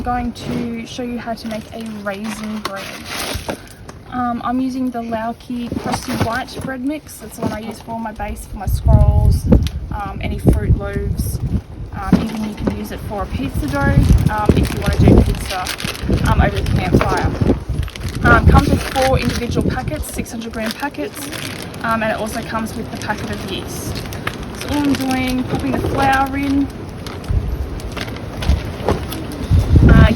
I'm going to show you how to make a raisin bread. I'm using the Lauki Crusty White bread mix. That's the one I use for my base, for my scrolls, any fruit loaves. Even you can use it for a pizza dough if you want to do pizza over the campfire. Comes with 4 individual packets, 600 gram packets, and it also comes with the packet of yeast. So all I'm doing, popping the flour in,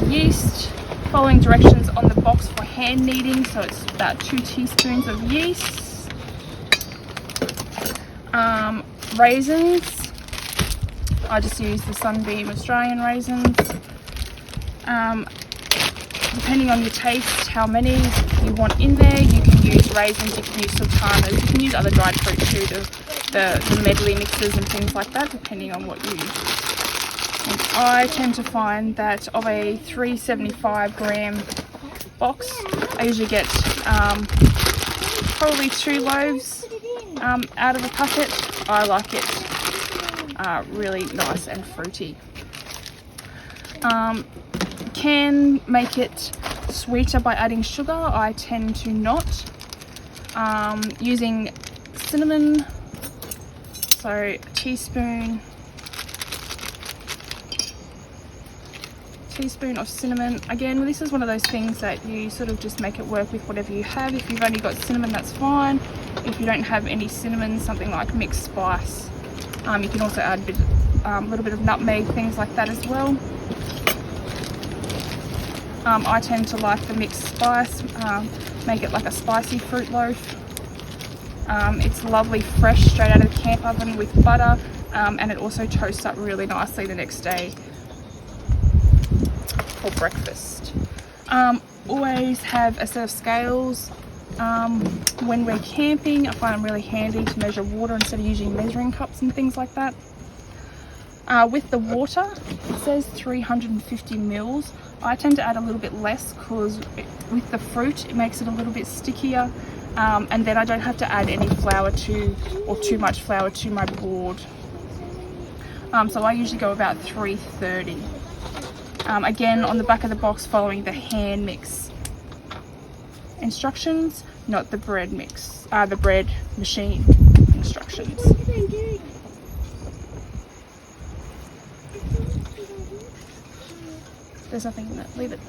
yeast, following directions on the box for hand kneading, so it's about 2 teaspoons of yeast, raisins, I just use the Sunbeam Australian raisins. Depending on your taste, how many you want in there, you can use raisins, you can use sultanas, you can use other dried fruit too, the medley mixes and things like that, depending on what you use. And I tend to find that of a 375 gram box, I usually get probably 2 loaves out of a packet. I like it really nice and fruity. Can make it sweeter by adding sugar. I tend to not. Using cinnamon, so a teaspoon of cinnamon. Again, this is one of those things that you sort of just make it work with whatever you have. If you've only got cinnamon, that's fine. If you don't have any cinnamon, something like mixed spice. You can also add a little bit of nutmeg, things like that as well. I tend to like the mixed spice, make it like a spicy fruit loaf. It's lovely fresh straight out of the camp oven with butter, and it also toasts up really nicely the next day for breakfast. Always have a set of scales when we're camping. I find them really handy to measure water instead of using measuring cups and things like that. With the water, it says 350 mils. I tend to add a little bit less because with the fruit it makes it a little bit stickier, and then I don't have to add any flour or too much flour to my board. So I usually go about 330. Again, on the back of the box, following the hand mix instructions, not the bread mix, the bread machine instructions. There's nothing in that, leave it.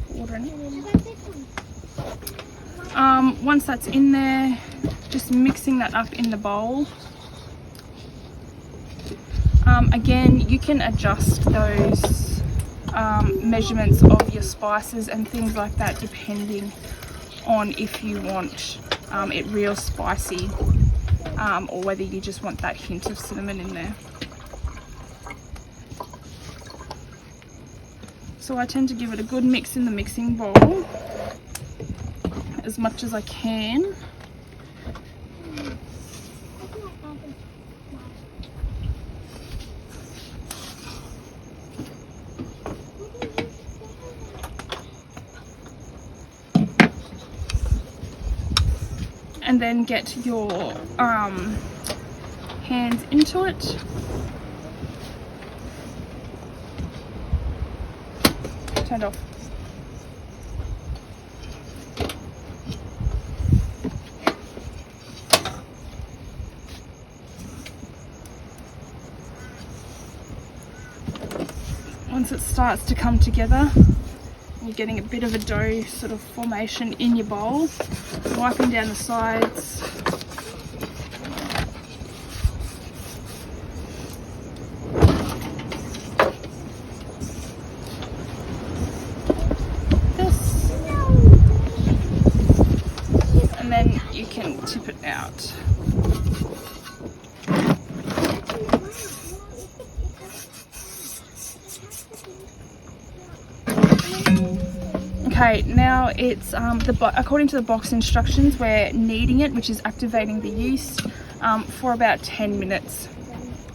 Water in it. Once that's in there, just mixing that up in the bowl. Again, you can adjust those measurements of your spices and things like that depending on if you want it real spicy or whether you just want that hint of cinnamon in there. So I tend to give it a good mix in the mixing bowl as much as I can. And then get your hands into it. Turned off. Once it starts to come together, you're getting a bit of a dough sort of formation in your bowl, wiping down the sides. And then you can tip it out. Okay, now it's according to the box instructions, we're kneading it, which is activating the yeast, for about 10 minutes.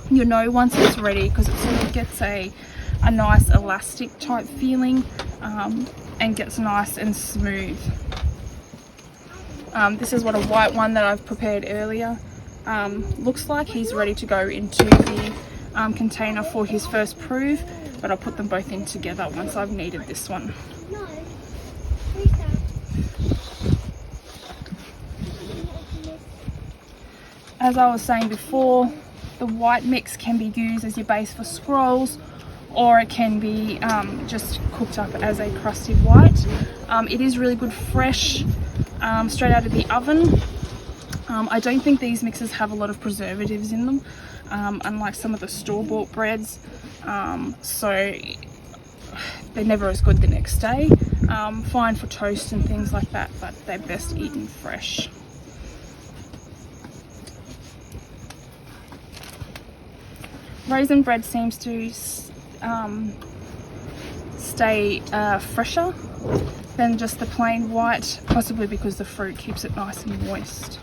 You'll know once it's ready because it sort of gets a nice elastic type feeling and gets nice and smooth. This is what a white one that I've prepared earlier looks like. He's ready to go into the container for his first prove, but I'll put them both in together once I've kneaded this one. As I was saying before, the white mix can be used as your base for scrolls, or it can be just cooked up as a crusty white. It is really good fresh, straight out of the oven. I don't think these mixes have a lot of preservatives in them, unlike some of the store-bought breads, so they're never as good the next day. Fine for toast and things like that, but they're best eaten fresh. Raisin bread seems to stay fresher than just the plain white, possibly because the fruit keeps it nice and moist.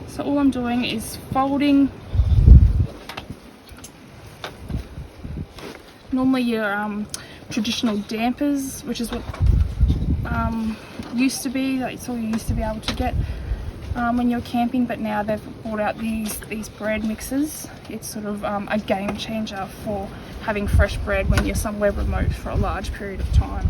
So all I'm doing is folding. Normally your traditional dampers, which is what used to be, that's all you used to be able to get when you're camping, but now they've brought out these bread mixes. It's sort of a game changer for having fresh bread when you're somewhere remote for a large period of time.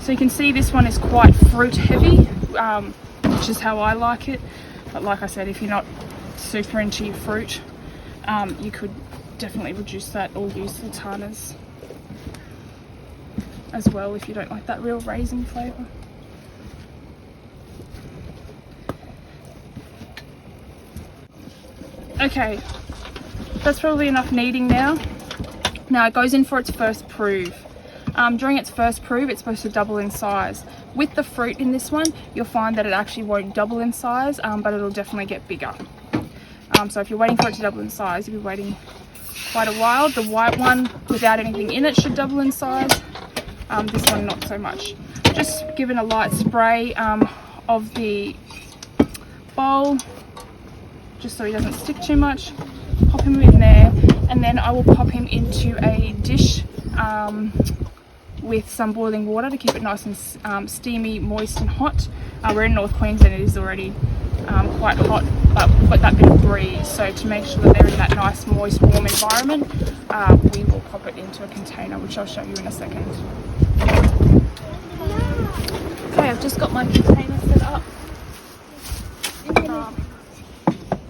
So you can see this one is quite fruit heavy, which is how I like it, but like I said, if you're not super into your fruit, you could definitely reduce that or use sultanas as well if you don't like that real raisin flavour. Okay, that's probably enough kneading now. Now it goes in for its first prove. During its first prove, it's supposed to double in size. With the fruit in this one, you'll find that it actually won't double in size, but it'll definitely get bigger. So if you're waiting for it to double in size, you'll be waiting quite a while. The white one, without anything in it, should double in size. This one, not so much. Just giving a light spray of the bowl, just so he doesn't stick too much. Pop him in there, and then I will pop him into a dish with some boiling water to keep it nice and steamy, moist and hot. We're in North Queensland, it is already quite hot, but we've got that bit of breeze, so to make sure that they're in that nice, moist, warm environment, we will pop it into a container, which I'll show you in a second. Okay, I've just got my container set up.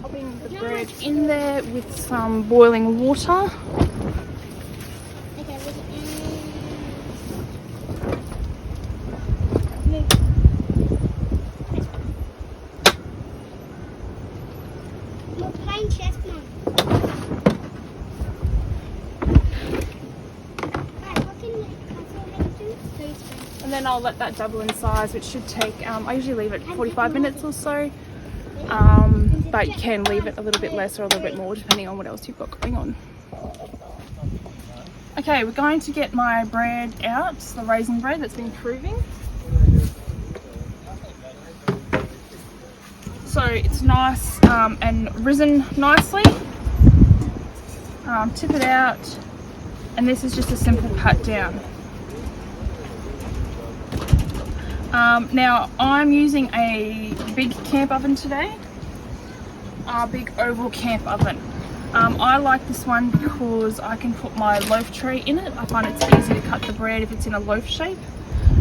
Popping the bread in there with some boiling water. And then I'll let that double in size, which should take, I usually leave it 45 minutes or so, but you can leave it a little bit less or a little bit more depending on what else you've got going on. Okay, we're going to get my bread out, the raisin bread that's been proving. So it's nice and risen nicely. Tip it out, and this is just a simple pat down. Now I'm using a big camp oven today, a big oval camp oven. I like this one because I can put my loaf tray in it. I find it's easy to cut the bread if it's in a loaf shape.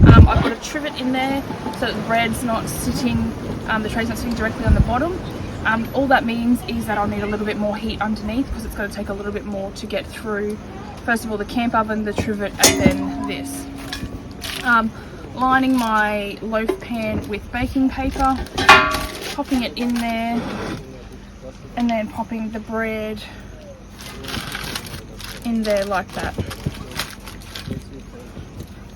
I've got a trivet in there so that the bread's not sitting, the tray's not sitting directly on the bottom. All that means is that I'll need a little bit more heat underneath because it's going to take a little bit more to get through, first of all, the camp oven, the trivet, and then this. Lining my loaf pan with baking paper, popping it in there, and then popping the bread in there like that.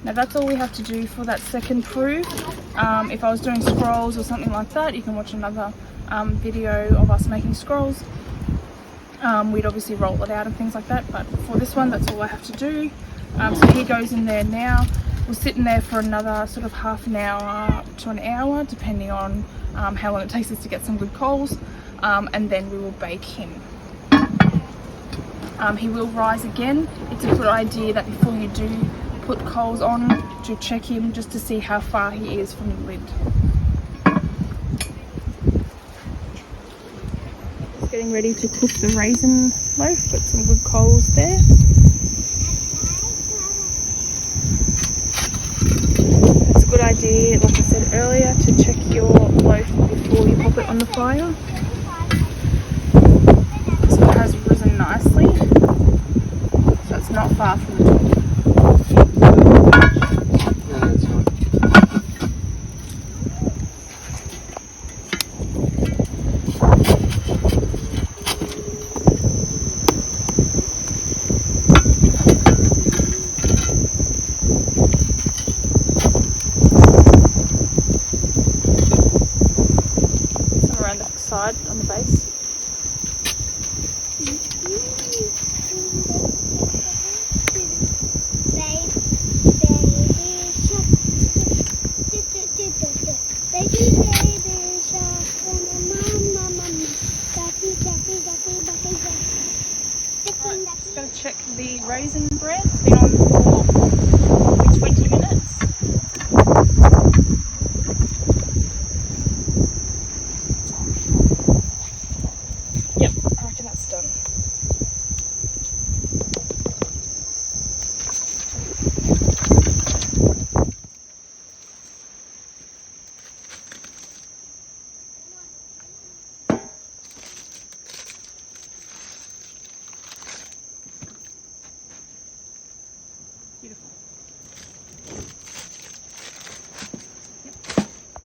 Now that's all we have to do for that second prove. If I was doing scrolls or something like that, you can watch another video of us making scrolls. We'd obviously roll it out and things like that, but for this one, that's all I have to do. So he goes in there now. We'll sit in there for another sort of half an hour to an hour, depending on how long it takes us to get some good coals, and then we will bake him. he will rise again. It's a good idea that before you do put coals on, to check him just to see how far he is from the lid. Just getting ready to cook the raisin loaf. Got some good coals there. It's a good idea, like I said earlier, to check your loaf before you pop it on the fire. So it has risen nicely, so it's not far from the top. Some around the side on the base. Just going to check the raisin bread. It's been on for